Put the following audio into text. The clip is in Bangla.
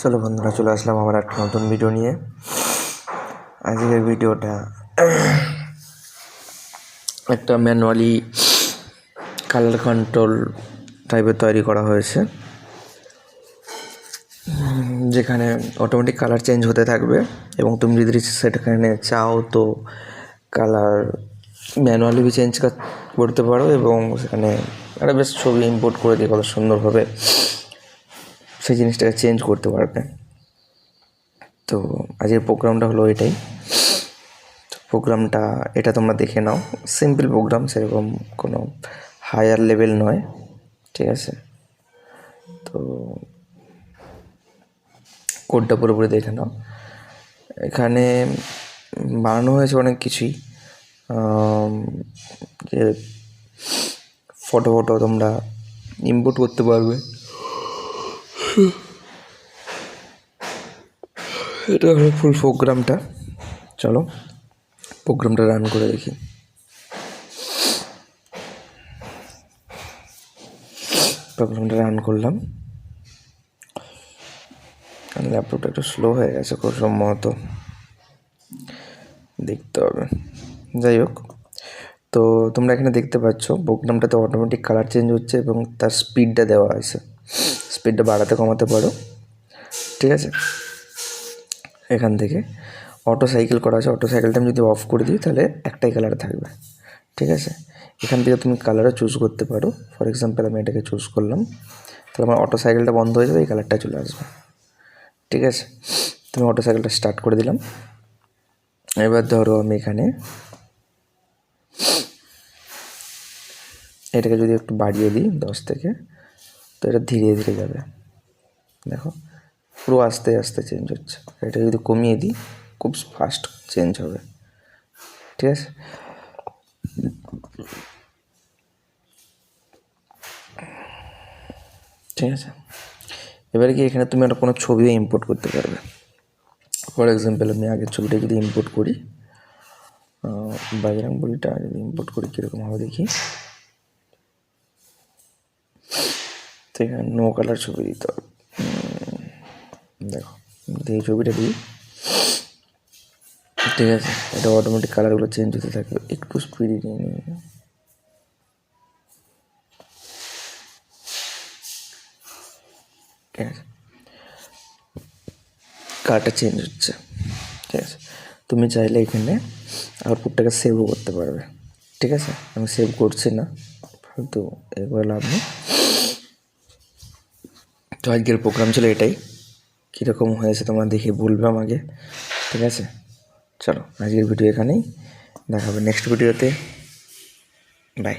চলো বন্ধুরা, চলে আসলাম আবার একটা নতুন ভিডিও নিয়ে। আজকের ভিডিওটা একটা ম্যানুয়ালি কালার কন্ট্রোল টাইপের তৈরি করা হয়েছে, যেখানে অটোমেটিক কালার চেঞ্জ হতে থাকবে এবং তুমি যদি সেটাখানে চাও তো কালার ম্যানুয়ালি চেঞ্জ করতে পারো এবং সেখানে একটা বেশ ছবি ইম্পোর্ট করে দিয়ে কত সুন্দরভাবে সেই জিনিসটাকে চেঞ্জ করতে পারবে। তো আজকের প্রোগ্রামটা হলো এটাই। প্রোগ্রামটা এটা তোমরা দেখে নাও, সিম্পল প্রোগ্রাম, সেরকম কোনো হায়ার লেভেল নয়, ঠিক আছে? তো কোডটা পুরোপুরি দেখে নাও। এখানে বানানো হয়েছে অনেক কিছুই, যে ফটো তোমরা ইম্পোর্ট করতে পারবে। এটা হলো ফুল প্রোগ্রামটা। চলো প্রোগ্রামটা রান করে দেখি। প্রোগ্রামটা রান করলাম, ল্যাপটপটা একটু স্লো হয়ে গেছে খুব সম্ভবত, দেখতে হবে। যাই হোক, তো তোমরা এখানে দেখতে পাচ্ছ প্রোগ্রামটাতে অটোমেটিক কালার চেঞ্জ হচ্ছে এবং তার স্পিডটা দেওয়া আছে। স্পিডটা বাড়াতে কমাতে পারো, ঠিক আছে? এখান থেকে অটো সাইকেল করা আছে, অটো সাইকেলটা আমি যদি অফ করে দিই তাহলে একটাই কালার থাকবে, ঠিক আছে? এখান থেকে তুমি কালারও চুজ করতে পারো। ফর এক্সাম্পল আমি এটাকে চুজ করলাম, তাহলে আমার অটো সাইকেলটা বন্ধ হয়ে যাবে, এই কালারটা চলে আসবে, ঠিক আছে? তুমি অটো সাইকেলটা স্টার্ট করে দিলাম। এবার ধরো আমি এখানে এটাকে যদি একটু বাড়িয়ে দিই 10 থেকে, তো এটা ধীরে ধীরে যাবে, দেখো পুরো আস্তে আস্তে চেঞ্জ হচ্ছে। এটা যদি কমিয়ে দিই খুব ফাস্ট চেঞ্জ হবে, ঠিক আছে? ঠিক আছে, এবারে কি এখানে তুমি একটা কোনো ছবিও ইম্পোর্ট করতে পারবে। ফর এক্সাম্পল আমি আগের ছবিটা যদি ইম্পোর্ট করি, বাজরং বলিটা যদি ইম্পোর্ট করি কীরকম হবে দেখি। তো এখানে নো কালার ছবি দিতে হবে। দেখো এই ছবিটা দিই, ঠিক আছে? এটা অটোমেটিক কালারগুলো চেঞ্জ হতে থাকবে। একটু স্পিডে নিয়ে নিয়ে, ঠিক আছে? কালারটা চেঞ্জ হচ্ছে, ঠিক আছে? তুমি চাইলে এখানে আউটপুটটাকে সেভও করতে পারবে, ঠিক আছে? আমি সেভ করছি না, ফালতু এগুলো লাভ নেই। তো আজকের প্রোগ্রাম ছিল এটাই। কীরকম হয়েছে তোমরা দেখে বলবে আমাকে, ঠিক আছে? চলো আজকের ভিডিও এখানেই, দেখা হবে নেক্সট ভিডিওতে। বাই।